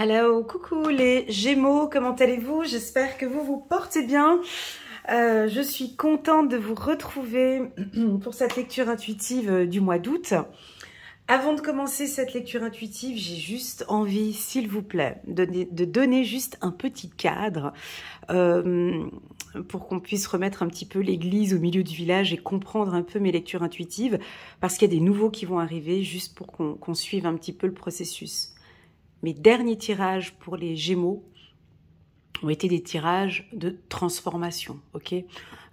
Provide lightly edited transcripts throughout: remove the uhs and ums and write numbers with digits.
Hello, coucou les Gémeaux, comment allez-vous? J'espère que vous vous portez bien. Je suis contente de vous retrouver pour cette lecture intuitive du mois d'août. Avant de commencer cette lecture intuitive, j'ai juste envie, s'il vous plaît, de donner juste un petit cadre pour qu'on puisse remettre un petit peu l'église au milieu du village et comprendre un peu mes lectures intuitives, parce qu'il y a des nouveaux qui vont arriver, juste pour qu'on suive un petit peu le processus. Mes derniers tirages pour les Gémeaux ont été des tirages de transformation, ok.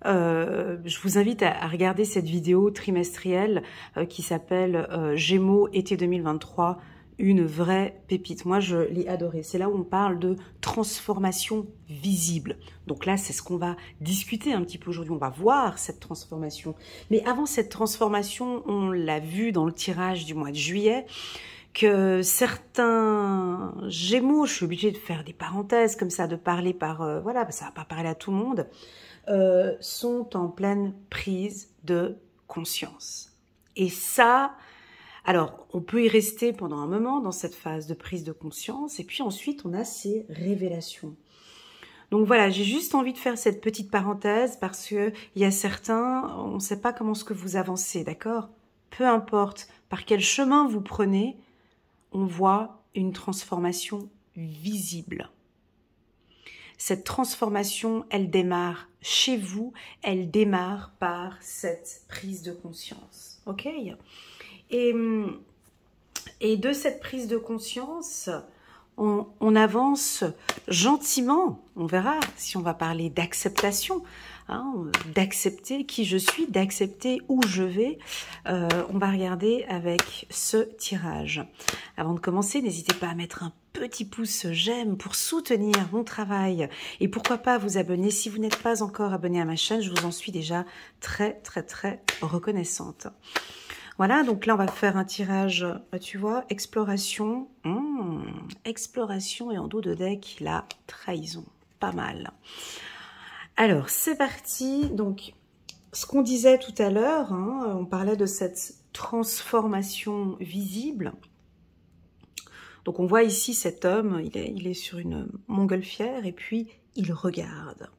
Je vous invite à regarder cette vidéo trimestrielle qui s'appelle Gémeaux été 2023, une vraie pépite. Moi, je l'ai adorée. C'est là où on parle de transformation visible. Donc là, c'est ce qu'on va discuter un petit peu aujourd'hui. On va voir cette transformation. Mais avant cette transformation, on l'a vu dans le tirage du mois de juillet, que certains Gémeaux, je suis obligée de faire des parenthèses comme ça, de parler par... voilà, ça va pas parler à tout le monde, sont en pleine prise de conscience. Et ça, alors, on peut y rester pendant un moment dans cette phase de prise de conscience, et puis ensuite, on a ces révélations. Donc voilà, j'ai juste envie de faire cette petite parenthèse parce que il y a certains, on ne sait pas comment est-ce que vous avancez, d'accord? Peu importe par quel chemin vous prenez, on voit une transformation visible. Cette transformation, elle démarre chez vous, elle démarre par cette prise de conscience, ok? Et de cette prise de conscience, on avance gentiment, on verra si on va parler d'acceptation, hein, d'accepter qui je suis, d'accepter où je vais. On va regarder avec ce tirage. Avant de commencer, n'hésitez pas à mettre un petit pouce j'aime pour soutenir mon travail et pourquoi pas vous abonner si vous n'êtes pas encore abonné à ma chaîne, je vous en suis déjà très reconnaissante. Voilà, donc là, on va faire un tirage, tu vois, exploration. Exploration et en dos de deck, la trahison. Pas mal. Alors, c'est parti. Donc, ce qu'on disait tout à l'heure, hein, on parlait de cette transformation visible. Donc, on voit ici cet homme, il est sur une montgolfière et puis il regarde.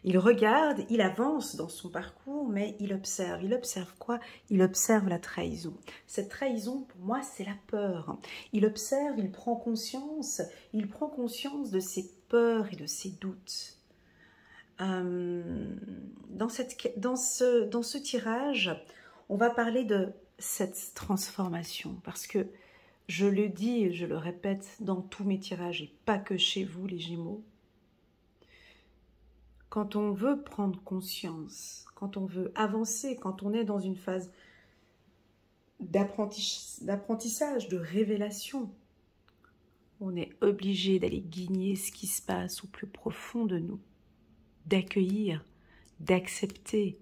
Il regarde, il avance dans son parcours, mais il observe. Il observe quoi? Il observe la trahison. Cette trahison, pour moi, c'est la peur. Il observe, il prend conscience de ses peurs et de ses doutes. Dans ce tirage, on va parler de cette transformation, parce que je le dis et je le répète dans tous mes tirages, et pas que chez vous, les Gémeaux, quand on veut prendre conscience, quand on veut avancer, quand on est dans une phase d'apprentissage, de révélation, on est obligé d'aller guigner ce qui se passe au plus profond de nous, d'accueillir, d'accepter,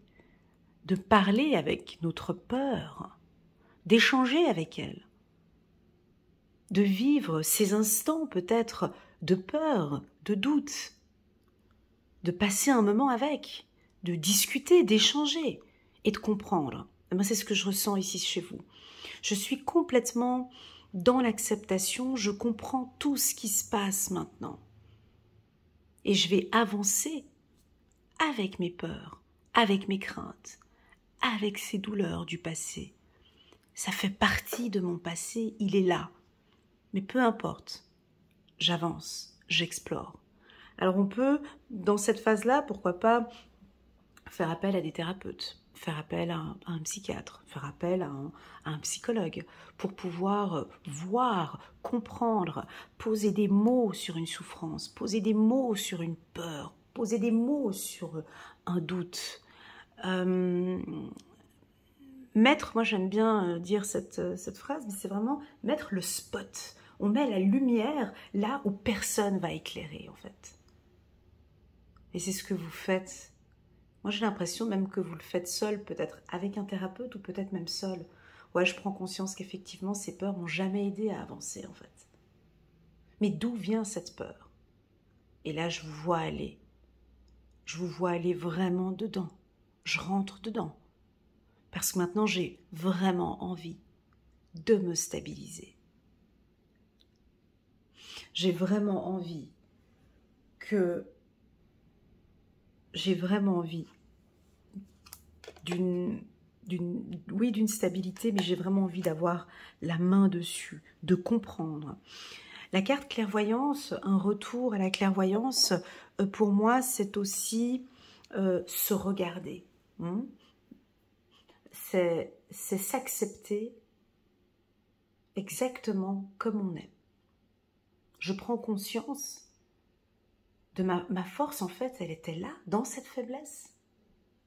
de parler avec notre peur, d'échanger avec elle, de vivre ces instants peut-être de peur, de doute, de passer un moment avec, de discuter, d'échanger et de comprendre. C'est ce que je ressens ici chez vous. Je suis complètement dans l'acceptation, je comprends tout ce qui se passe maintenant. Et je vais avancer avec mes peurs, avec mes craintes, avec ces douleurs du passé. Ça fait partie de mon passé, il est là. Mais peu importe, j'avance, j'explore. Alors on peut, dans cette phase-là, pourquoi pas faire appel à des thérapeutes, faire appel à un psychiatre, faire appel à un psychologue pour pouvoir voir, comprendre, poser des mots sur une souffrance, poser des mots sur une peur, poser des mots sur un doute. Mettre, moi j'aime bien dire cette phrase, mais c'est vraiment mettre le spot. On met la lumière là où personne va éclairer en fait. Et c'est ce que vous faites. Moi, j'ai l'impression même que vous le faites seul, peut-être avec un thérapeute ou peut-être même seul. Ouais, je prends conscience qu'effectivement, ces peurs m'ont jamais aidé à avancer, en fait. Mais d'où vient cette peur? Et là, je vous vois aller. Je vous vois aller vraiment dedans. Je rentre dedans. Parce que maintenant, j'ai vraiment envie de me stabiliser. j'ai vraiment envie d'une stabilité, mais j'ai vraiment envie d'avoir la main dessus, de comprendre. La carte clairvoyance, un retour à la clairvoyance, pour moi, c'est aussi se regarder. C'est s'accepter exactement comme on est. Je prends conscience de ma force, en fait, elle était là, dans cette faiblesse.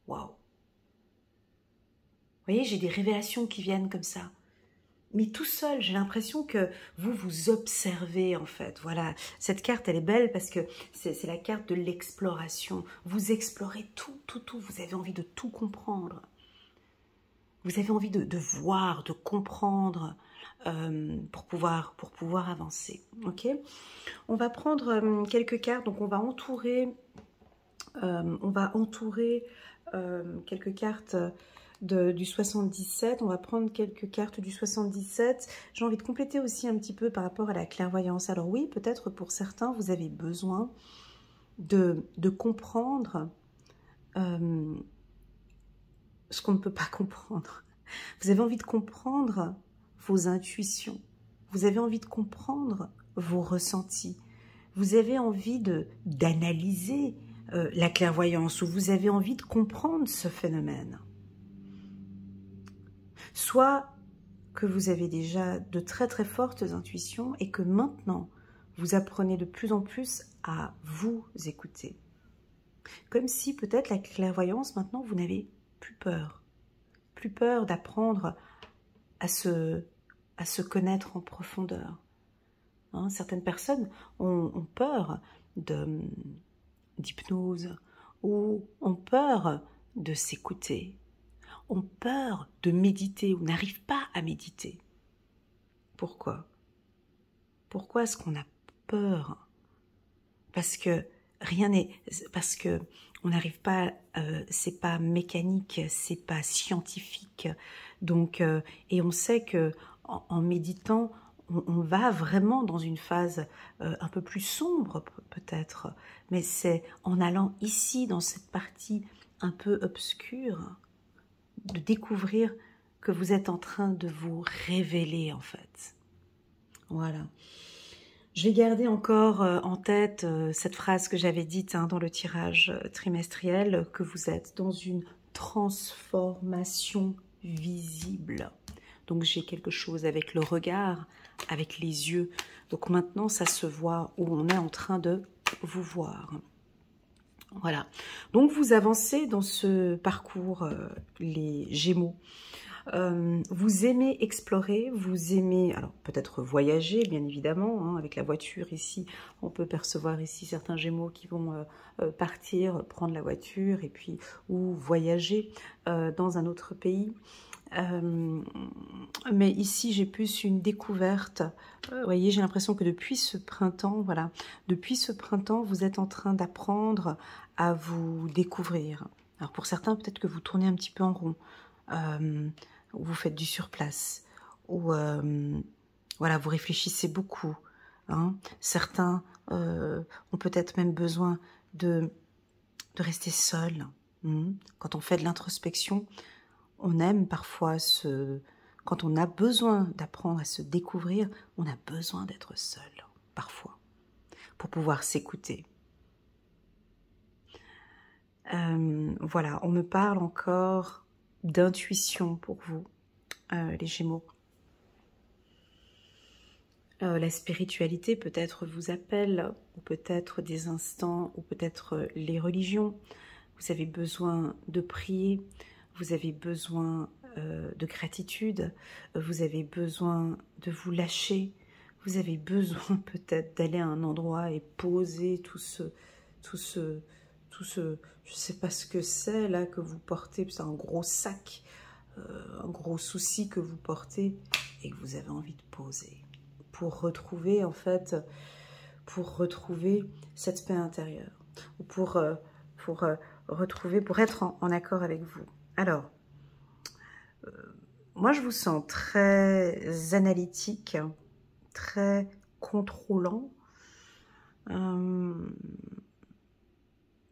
Waouh! Vous voyez, j'ai des révélations qui viennent comme ça. Mais tout seul, j'ai l'impression que vous vous observez, en fait. Voilà, cette carte, elle est belle parce que c'est la carte de l'exploration. Vous explorez tout. Vous avez envie de tout comprendre. Vous avez envie de voir, de comprendre pour pouvoir avancer. Ok? On va prendre quelques cartes. Donc, on va entourer quelques cartes du 77. On va prendre quelques cartes du 77. J'ai envie de compléter aussi un petit peu par rapport à la clairvoyance. Alors oui, peut-être pour certains, vous avez besoin de comprendre ce qu'on ne peut pas comprendre. Vous avez envie de comprendre vos intuitions. Vous avez envie de comprendre vos ressentis. Vous avez envie d'analyser la clairvoyance, ou vous avez envie de comprendre ce phénomène. Soit que vous avez déjà de très très fortes intuitions et que maintenant vous apprenez de plus en plus à vous écouter. Comme si peut-être la clairvoyance, maintenant vous n'avez plus peur. Plus peur d'apprendre à se connaître en profondeur. Certaines personnes ont peur d'hypnose ou ont peur de s'écouter, ont peur de méditer ou n'arrivent pas à méditer. Pourquoi? Pourquoi est-ce qu'on a peur? Parce que parce que on n'arrive pas, c'est pas mécanique, c'est pas scientifique. Donc, et on sait que en méditant, on va vraiment dans une phase un peu plus sombre peut-être, mais c'est en allant ici, dans cette partie un peu obscure, de découvrir que vous êtes en train de vous révéler en fait. Voilà. Je vais garder encore en tête cette phrase que j'avais dite dans le tirage trimestriel, que vous êtes dans une transformation visible. Donc j'ai quelque chose avec le regard, avec les yeux. Donc maintenant ça se voit, où on est en train de vous voir. Voilà. Donc vous avancez dans ce parcours, les Gémeaux. Vous aimez explorer, vous aimez, alors peut-être voyager, bien évidemment, avec la voiture ici, on peut percevoir ici certains Gémeaux qui vont partir, prendre la voiture et puis ou voyager dans un autre pays. Mais ici j'ai plus une découverte. Vous voyez, j'ai l'impression que depuis ce printemps, voilà, depuis ce printemps, vous êtes en train d'apprendre à vous découvrir. Alors pour certains, peut-être que vous tournez un petit peu en rond, ou vous faites du surplace, ou voilà, vous réfléchissez beaucoup. Certains ont peut-être même besoin de rester seuls. Quand on fait de l'introspection, on aime parfois quand on a besoin d'apprendre à se découvrir, on a besoin d'être seul, parfois, pour pouvoir s'écouter. Voilà, on me parle encore d'intuition pour vous, les Gémeaux. La spiritualité peut-être vous appelle, ou peut-être des instants, ou peut-être les religions. Vous avez besoin de prier, vous avez besoin de gratitude, vous avez besoin de vous lâcher, vous avez besoin peut-être d'aller à un endroit et poser tout ce, je sais pas ce que c'est là que vous portez, c'est un gros sac, un gros souci que vous portez et que vous avez envie de poser pour retrouver en fait, pour retrouver cette paix intérieure, ou pour retrouver, pour être en accord avec vous. Alors, moi je vous sens très analytique, très contrôlant,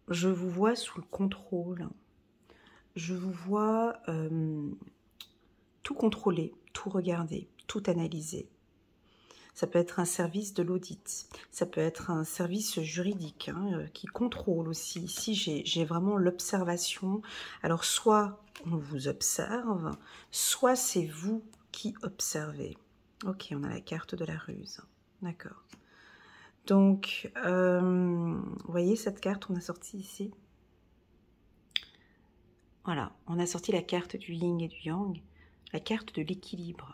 Je vous vois sous le contrôle. Je vous vois tout contrôler, tout regarder, tout analyser. Ça peut être un service de l'audit, ça peut être un service juridique qui contrôle aussi. Ici, j'ai vraiment l'observation. Alors, soit on vous observe, soit c'est vous qui observez. Ok, on a la carte de la ruse. D'accord. Donc, vous voyez cette carte qu'on a sortie ici? Voilà, on a sorti la carte du yin et du yang, la carte de l'équilibre.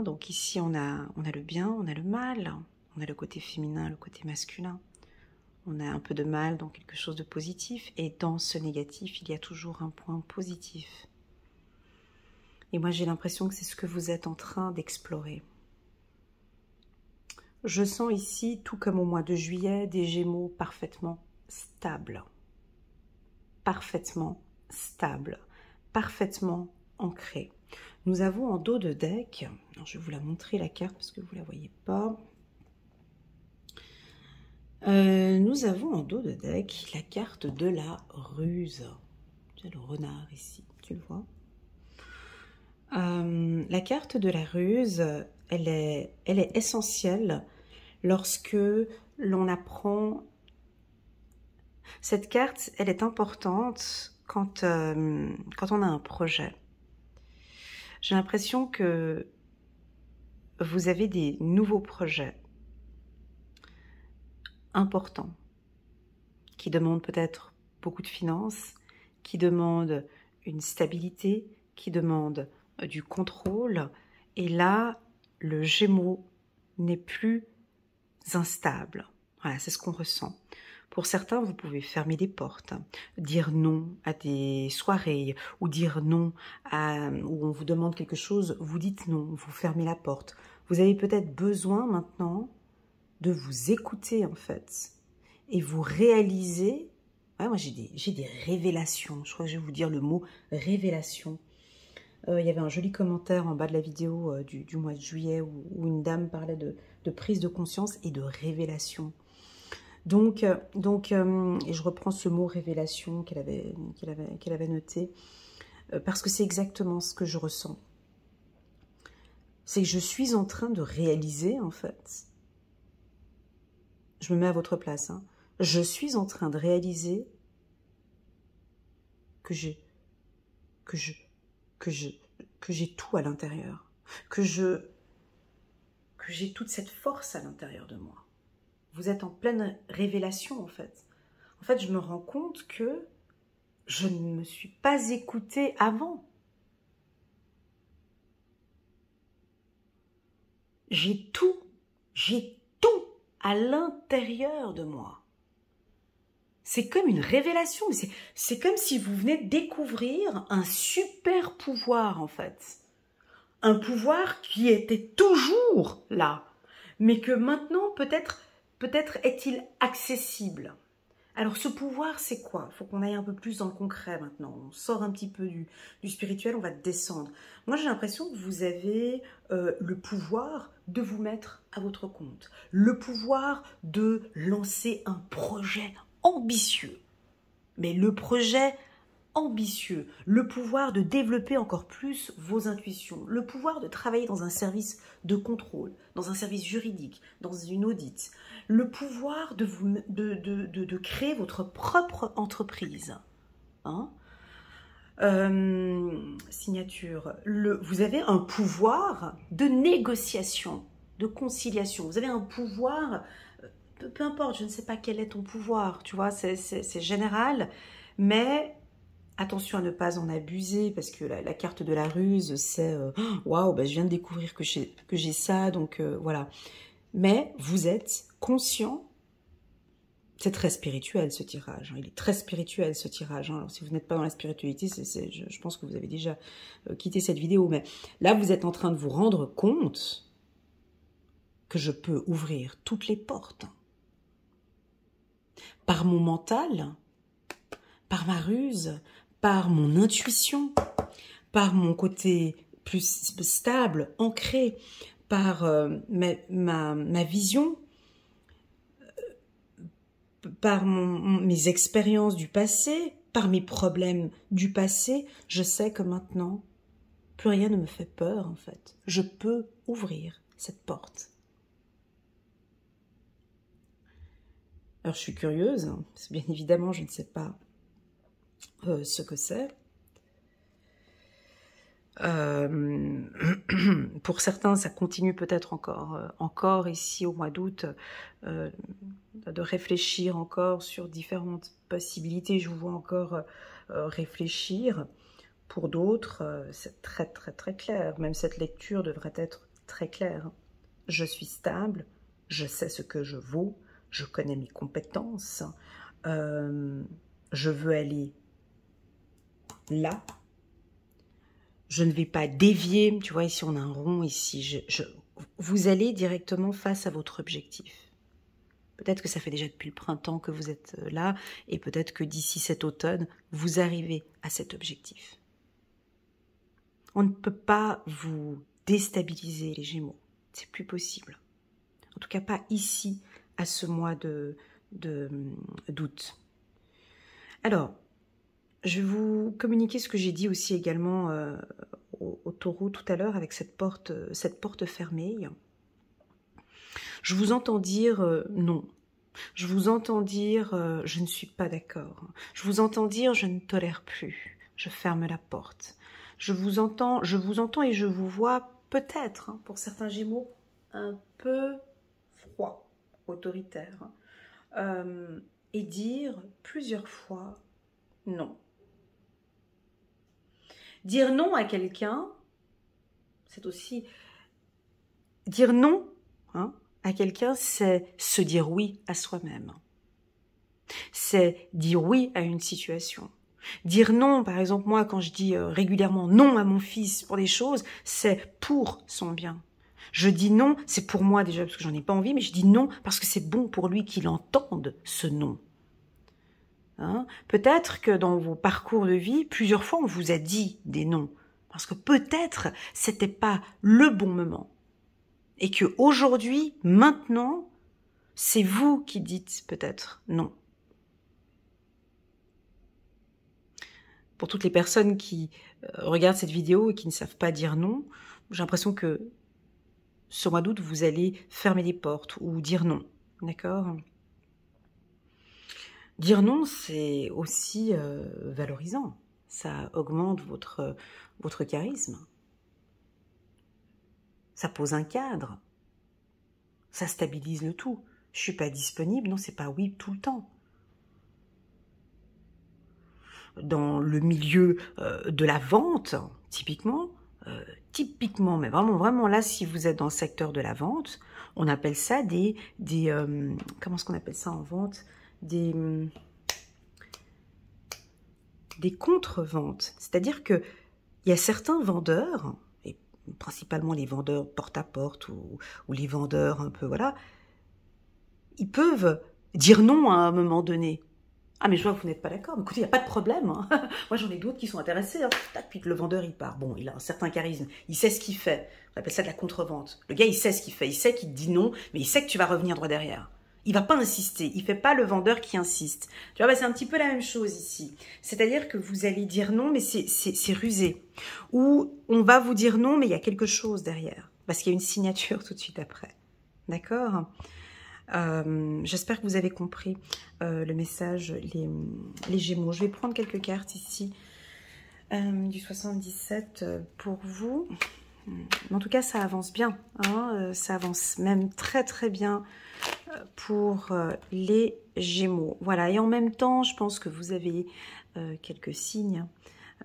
Donc ici, on a le bien, on a le mal, on a le côté féminin, le côté masculin. On a un peu de mal dans quelque chose de positif, et dans ce négatif, il y a toujours un point positif. Et moi, j'ai l'impression que c'est ce que vous êtes en train d'explorer. Je sens ici, tout comme au mois de juillet, des Gémeaux parfaitement stables. Parfaitement stables, parfaitement ancrés. Nous avons en dos de deck, alors je vais vous la montrer la carte parce que vous ne la voyez pas. Nous avons en dos de deck la carte de la ruse. C'est le renard ici, tu le vois. La carte de la ruse, elle est essentielle lorsque l'on apprend. Cette carte, elle est importante quand on a un projet. J'ai l'impression que vous avez des nouveaux projets importants qui demandent peut-être beaucoup de finances, qui demandent une stabilité, qui demandent du contrôle. Et là, le Gémeaux n'est plus instable. Voilà, c'est ce qu'on ressent. Pour certains, vous pouvez fermer des portes, dire non à des soirées, ou dire non où on vous demande quelque chose, vous dites non, vous fermez la porte. Vous avez peut-être besoin maintenant de vous écouter en fait, et vous réaliser. Ouais, moi j'ai des révélations, je crois que je vais vous dire le mot révélation. Il y avait un joli commentaire en bas de la vidéo du mois de juillet où une dame parlait de prise de conscience et de révélation. Donc, et je reprends ce mot révélation qu'elle avait noté, parce que c'est exactement ce que je ressens. C'est que je suis en train de réaliser, en fait, je me mets à votre place, je suis en train de réaliser que j'ai tout à l'intérieur, que j'ai toute cette force à l'intérieur de moi. Vous êtes en pleine révélation, en fait. En fait, je me rends compte que je ne me suis pas écoutée avant. J'ai tout à l'intérieur de moi. C'est comme une révélation. C'est comme si vous venez de découvrir un super pouvoir, en fait. Un pouvoir qui était toujours là, mais que maintenant, peut-être est-il accessible. Alors ce pouvoir, c'est quoi? Il faut qu'on aille un peu plus dans le concret maintenant. On sort un petit peu du spirituel, on va descendre. Moi, j'ai l'impression que vous avez le pouvoir de vous mettre à votre compte. Le pouvoir de lancer un projet ambitieux. Mais le projet ambitieux, le pouvoir de développer encore plus vos intuitions, le pouvoir de travailler dans un service de contrôle, dans un service juridique, dans une audit, le pouvoir de créer votre propre entreprise. Signature. Vous avez un pouvoir de négociation, de conciliation. Vous avez un pouvoir, peu importe, je ne sais pas quel est ton pouvoir, tu vois, c'est général, mais attention à ne pas en abuser, parce que la carte de la ruse, c'est waouh, je viens de découvrir que j'ai ça, donc voilà. Mais vous êtes conscient, c'est très spirituel ce tirage, il est très spirituel ce tirage. Alors si vous n'êtes pas dans la spiritualité, je pense que vous avez déjà quitté cette vidéo, mais là vous êtes en train de vous rendre compte que je peux ouvrir toutes les portes. Par mon mental, par ma ruse, par mon intuition, par mon côté plus stable, ancré, par ma vision, par mes expériences du passé, par mes problèmes du passé, je sais que maintenant, plus rien ne me fait peur en fait. Je peux ouvrir cette porte. Alors je suis curieuse, hein, parce que bien évidemment je ne sais pas ce que c'est. Pour certains, ça continue peut-être encore ici au mois d'août, de réfléchir encore sur différentes possibilités. Je vous vois encore réfléchir. Pour d'autres, c'est très très très clair. Même cette lecture devrait être très claire. Je suis stable, je sais ce que je vaux, je connais mes compétences, je veux aller là. Je ne vais pas dévier, tu vois, ici on a un rond, ici, vous allez directement face à votre objectif. Peut-être que ça fait déjà depuis le printemps que vous êtes là, et peut-être que d'ici cet automne, vous arrivez à cet objectif. On ne peut pas vous déstabiliser, les Gémeaux, c'est plus possible. En tout cas pas ici, à ce mois d'août. Alors, je vais vous communiquer ce que j'ai dit aussi également au taureau tout à l'heure avec cette porte fermée. Je vous entends dire non. Je vous entends dire je ne suis pas d'accord. Je vous entends dire je ne tolère plus. Je ferme la porte. Je vous entends et je vous vois peut-être, hein, pour certains Gémeaux, un peu froid, autoritaire, et dire plusieurs fois non. Dire non à quelqu'un, c'est aussi... Dire non hein, à quelqu'un, c'est se dire oui à soi-même. C'est dire oui à une situation. Dire non, par exemple, moi, quand je dis régulièrement non à mon fils pour des choses, c'est pour son bien. Je dis non, c'est pour moi déjà, parce que j'en ai pas envie, mais je dis non parce que c'est bon pour lui qu'il entende ce non. Hein? Peut-être que dans vos parcours de vie, plusieurs fois, on vous a dit des non. Parce que peut-être, c'était pas le bon moment. Et que aujourd'hui, maintenant, c'est vous qui dites peut-être non. Pour toutes les personnes qui regardent cette vidéo et qui ne savent pas dire non, j'ai l'impression que ce mois d'août, vous allez fermer les portes ou dire non. D'accord ? Dire non, c'est aussi valorisant. Ça augmente votre charisme. Ça pose un cadre. Ça stabilise le tout. Je suis pas disponible, non, c'est pas oui tout le temps. Dans le milieu de la vente, typiquement, mais vraiment là, si vous êtes dans le secteur de la vente, on appelle ça comment est-ce qu'on appelle ça en vente? Des contre-ventes. C'est-à-dire que il y a certains vendeurs, et principalement les vendeurs porte-à-porte ou les vendeurs un peu, voilà, ils peuvent dire non à un moment donné. Ah mais je vois que vous n'êtes pas d'accord. Écoutez, il n'y a pas de problème. Hein. Moi j'en ai d'autres qui sont intéressés. Hein. Puis le vendeur il part. Bon, il a un certain charisme. Il sait ce qu'il fait. On appelle ça de la contre-vente. Le gars il sait ce qu'il fait. Il sait qu'il te dit non, mais il sait que tu vas revenir droit derrière. Il va pas insister. Il fait pas le vendeur qui insiste. Tu vois, c'est un petit peu la même chose ici. C'est-à-dire que vous allez dire non, mais c'est rusé. Ou on va vous dire non, mais il y a quelque chose derrière. Parce qu'il y a une signature tout de suite après. D'accord ? J'espère que vous avez compris le message, les Gémeaux. Je vais prendre quelques cartes ici du 77 pour vous. En tout cas, ça avance bien. Hein, ça avance même très très bien pour les Gémeaux. Voilà. Et en même temps, je pense que vous avez quelques signes.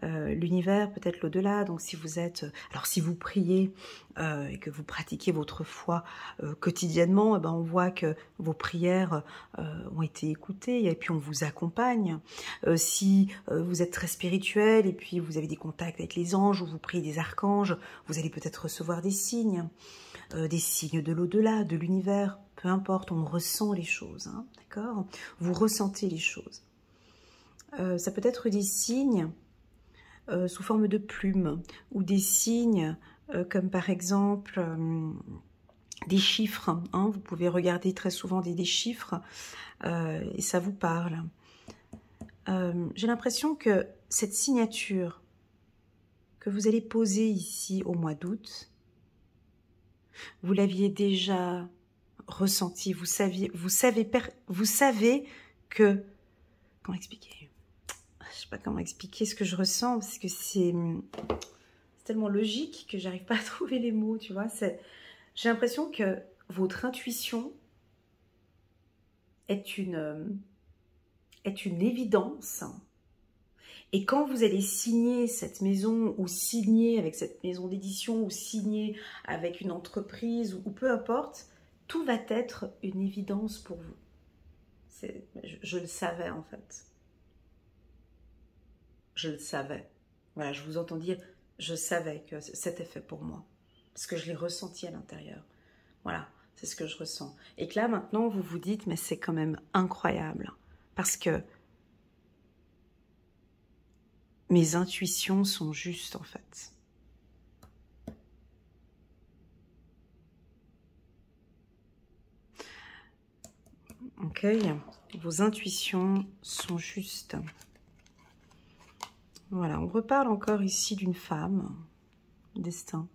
L'univers, peut-être l'au-delà. Donc si vous êtes, alors si vous priez et que vous pratiquez votre foi quotidiennement, eh ben, on voit que vos prières ont été écoutées et puis on vous accompagne. Si vous êtes très spirituel et puis vous avez des contacts avec les anges ou vous priez des archanges, vous allez peut-être recevoir des signes de l'au-delà, de l'univers, peu importe, on ressent les choses, hein, d'accord ? Vous ressentez les choses. Ça peut être des signes sous forme de plumes, ou des signes comme par exemple des chiffres, hein, vous pouvez regarder très souvent des chiffres et ça vous parle. J'ai l'impression que cette signature que vous allez poser ici au mois d'août, vous l'aviez déjà ressenti, vous savez que... Comment expliquer? Je sais pas comment expliquer ce que je ressens, parce que c'est tellement logique que j'arrive pas à trouver les mots, tu vois. J'ai l'impression que votre intuition est une évidence. Et quand vous allez signer cette maison, ou signer avec cette maison d'édition, ou signer avec une entreprise, ou peu importe, tout va être une évidence pour vous. Je le savais en fait. Je le savais. Voilà, je vous entends dire, je savais que c'était fait pour moi. Parce que je l'ai ressenti à l'intérieur. Voilà, c'est ce que je ressens. Et que là, maintenant, vous vous dites, mais c'est quand même incroyable. Parce que mes intuitions sont justes, en fait. Ok, vos intuitions sont justes. Voilà, on reparle encore ici d'une femme, destin.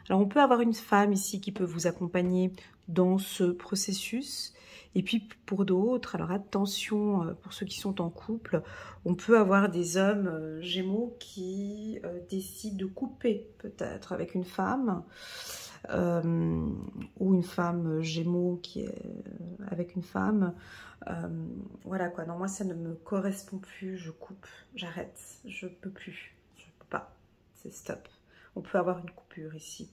Alors, on peut avoir une femme ici qui peut vous accompagner dans ce processus. Et puis, pour d'autres, alors attention, pour ceux qui sont en couple, on peut avoir des hommes gémeaux qui décident de couper, peut-être, avec une femme. Ou une femme gémeaux qui est avec une femme. Voilà quoi, non, moi ça ne me correspond plus, je coupe, j'arrête, je peux plus, je peux pas, c'est stop. On peut avoir une coupure ici.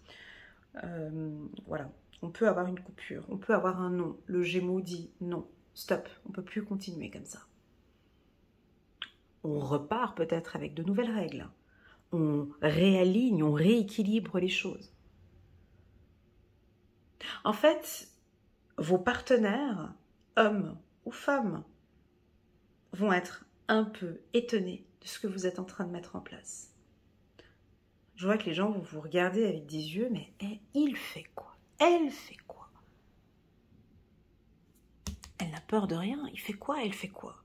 Voilà, on peut avoir une coupure, on peut avoir un non. Le Gémeaux dit non, stop, on peut plus continuer comme ça. On repart peut-être avec de nouvelles règles. On réaligne, on rééquilibre les choses. En fait, vos partenaires, hommes ou femmes, vont être un peu étonnés de ce que vous êtes en train de mettre en place. Je vois que les gens vont vous regarder avec des yeux, mais il fait quoi? Elle fait quoi? Elle n'a peur de rien, il fait quoi? Elle fait quoi?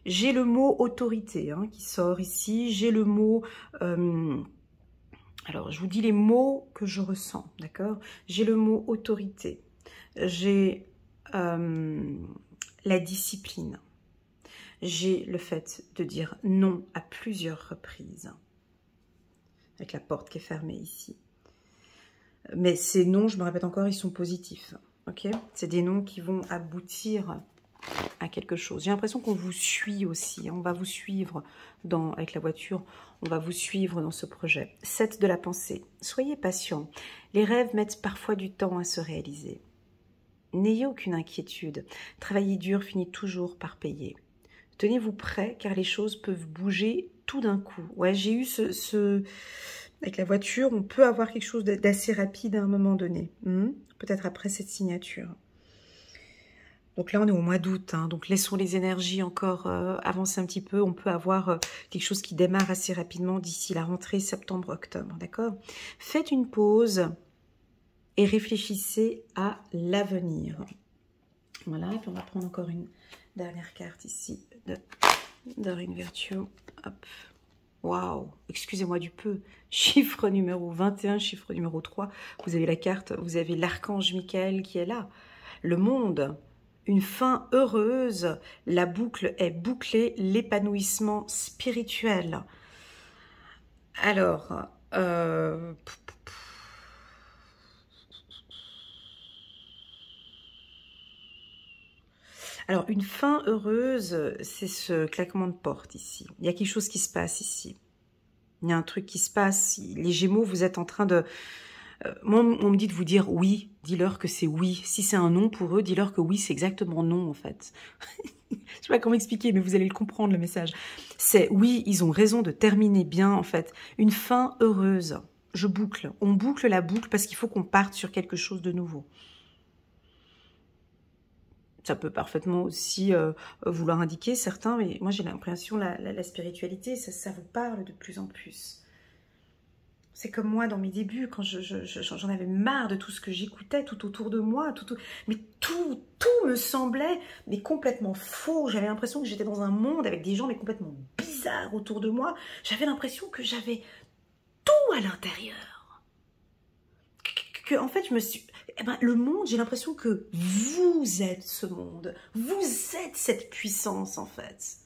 J'ai le mot autorité hein, qui sort ici, j'ai le mot... alors, je vous dis les mots que je ressens, d'accord? J'ai le mot autorité, j'ai la discipline, j'ai le fait de dire non à plusieurs reprises, avec la porte qui est fermée ici. Mais ces noms, je me répète encore, ils sont positifs, ok? C'est des noms qui vont aboutir à quelque chose. J'ai l'impression qu'on vous suit aussi, on va vous suivre avec la voiture, on va vous suivre dans ce projet. 7 de la pensée, soyez patient. Les rêves mettent parfois du temps à se réaliser. N'ayez aucune inquiétude, travailler dur finit toujours par payer. Tenez-vous prêt car les choses peuvent bouger tout d'un coup. Ouais, j'ai eu avec la voiture, on peut avoir quelque chose d'assez rapide à un moment donné. Peut-être après cette signature. Donc là, on est au mois d'août, hein, donc laissons les énergies encore avancer un petit peu. On peut avoir quelque chose qui démarre assez rapidement d'ici la rentrée septembre-octobre, d'accord? Faites une pause et réfléchissez à l'avenir. Voilà, et puis on va prendre encore une dernière carte ici de Doreen Virtue. Hop. Waouh, excusez-moi du peu. Chiffre numéro 21, chiffre numéro 3. Vous avez la carte, vous avez l'archange Michael qui est là. Le monde, une fin heureuse, la boucle est bouclée, l'épanouissement spirituel. Alors, alors, une fin heureuse, c'est ce claquement de porte ici. Il y a quelque chose qui se passe ici. Il y a un truc qui se passe. Les Gémeaux, vous êtes en train de... moi, on me dit de vous dire oui. Dis-leur que c'est oui. Si c'est un non pour eux, dis-leur que oui, c'est exactement non, en fait. Je sais pas comment expliquer, mais vous allez le comprendre, le message. C'est oui, ils ont raison de terminer bien, en fait. Une fin heureuse. Je boucle. On boucle la boucle parce qu'il faut qu'on parte sur quelque chose de nouveau. Ça peut parfaitement aussi vouloir indiquer certains, mais moi j'ai l'impression la spiritualité, ça vous parle de plus en plus. C'est comme moi dans mes débuts, quand j'en avais marre de tout ce que j'écoutais, tout autour de moi, mais tout me semblait mais complètement faux. J'avais l'impression que j'étais dans un monde avec des gens mais complètement bizarres autour de moi. J'avais l'impression que j'avais tout à l'intérieur. En fait, le monde, j'ai l'impression que vous êtes ce monde. Vous êtes cette puissance, en fait.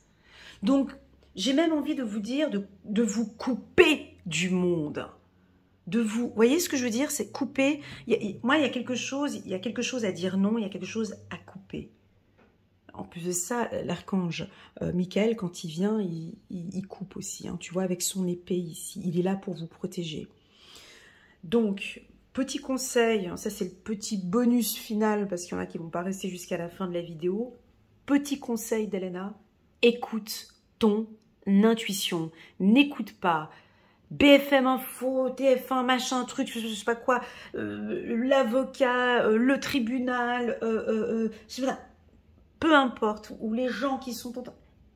Donc, j'ai même envie de vous dire de vous couper du monde. Vous voyez ce que je veux dire, c'est couper. Moi, il y a quelque chose à dire non, il y a quelque chose à couper. En plus de ça, l'archange Michael, quand il vient, il coupe aussi. Hein, tu vois, avec son épée ici, il est là pour vous protéger. Donc, petit conseil, ça c'est le petit bonus final, parce qu'il y en a qui ne vont pas rester jusqu'à la fin de la vidéo. Petit conseil d'Elena, écoute ton intuition. N'écoute pas BFM Info, TF1, machin, truc, je sais pas quoi, l'avocat, le tribunal, je sais pas, peu importe, ou les gens qui sont...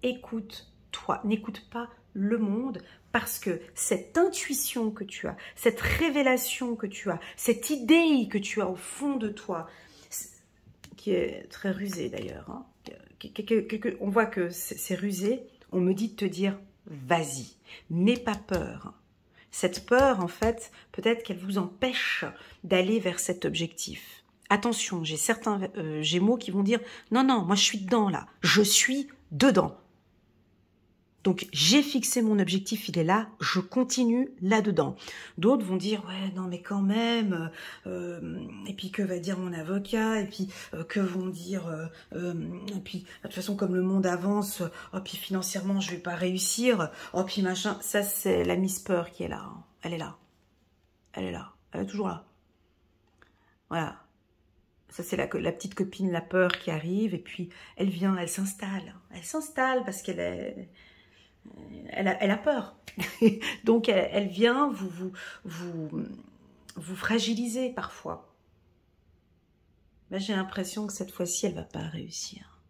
Écoute-toi, n'écoute pas le monde, parce que cette intuition que tu as, cette révélation que tu as, cette idée que tu as au fond de toi, qui est très rusée d'ailleurs, hein, on voit que c'est rusé, on me dit de te dire, vas-y, n'aie pas peur. Cette peur, en fait, peut-être qu'elle vous empêche d'aller vers cet objectif. Attention, j'ai certains Gémeaux qui vont dire « Non, non, moi je suis dedans là, je suis dedans. » Donc, j'ai fixé mon objectif, il est là, je continue là-dedans. D'autres vont dire, ouais, non, mais quand même, et puis que va dire mon avocat, et puis que vont dire, et puis de toute façon, comme le monde avance, oh, puis financièrement, je vais pas réussir, oh, puis machin. Ça, c'est la Miss Peur qui est là. Hein. Elle est là. Elle est là. Elle est toujours là. Voilà. Ça, c'est la petite copine, la peur qui arrive, et puis elle vient, elle s'installe. Elle s'installe parce qu'elle est... Elle a peur. Donc, elle vient vous fragiliser parfois. Là, j'ai l'impression que cette fois-ci, elle ne va pas réussir.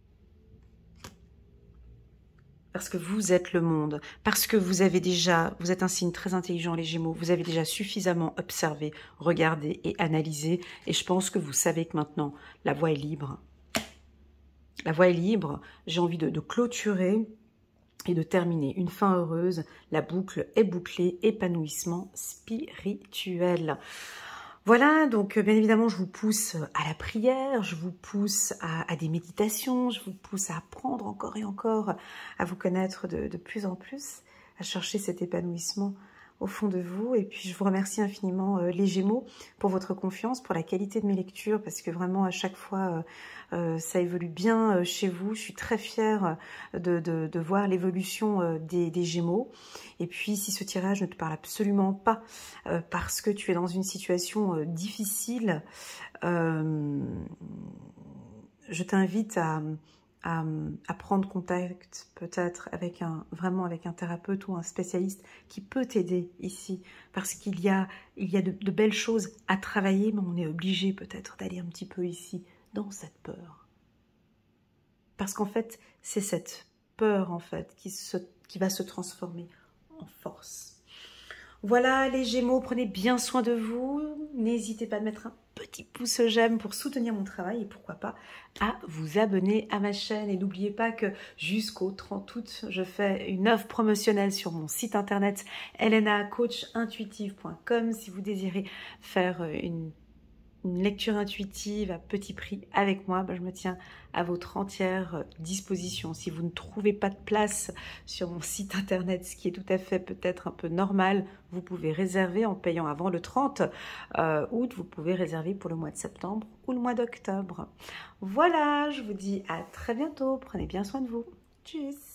Parce que vous êtes le monde. Parce que vous êtes un signe très intelligent, les Gémeaux. Vous avez déjà suffisamment observé, regardé et analysé. Et je pense que vous savez que maintenant, la voie est libre. La voie est libre. J'ai envie de clôturer et de terminer une fin heureuse. La boucle est bouclée, épanouissement spirituel. Voilà, donc bien évidemment, je vous pousse à la prière, je vous pousse à des méditations, je vous pousse à apprendre encore et encore à vous connaître de plus en plus, à chercher cet épanouissement au fond de vous. Et puis, je vous remercie infiniment, les Gémeaux, pour votre confiance, pour la qualité de mes lectures, parce que vraiment, à chaque fois, ça évolue bien chez vous. Je suis très fière de voir l'évolution des Gémeaux. Et puis, si ce tirage ne te parle absolument pas, parce que tu es dans une situation difficile, je t'invite à prendre contact peut-être avec vraiment avec un thérapeute ou un spécialiste qui peut t'aider ici, parce qu'il y a de belles choses à travailler, mais on est obligé peut-être d'aller un petit peu ici, dans cette peur. Parce qu'en fait, c'est cette peur en fait qui va se transformer en force. Voilà les Gémeaux, prenez bien soin de vous, n'hésitez pas à mettre un petit pouce j'aime pour soutenir mon travail et pourquoi pas à vous abonner à ma chaîne. Et n'oubliez pas que jusqu'au 30 août, je fais une offre promotionnelle sur mon site internet elenacoachintuitive.com si vous désirez faire une lecture intuitive à petit prix avec moi, je me tiens à votre entière disposition. Si vous ne trouvez pas de place sur mon site internet, ce qui est tout à fait peut-être un peu normal, vous pouvez réserver en payant avant le 30 août. Vous pouvez réserver pour le mois de septembre ou le mois d'octobre. Voilà, je vous dis à très bientôt. Prenez bien soin de vous. Tchuss.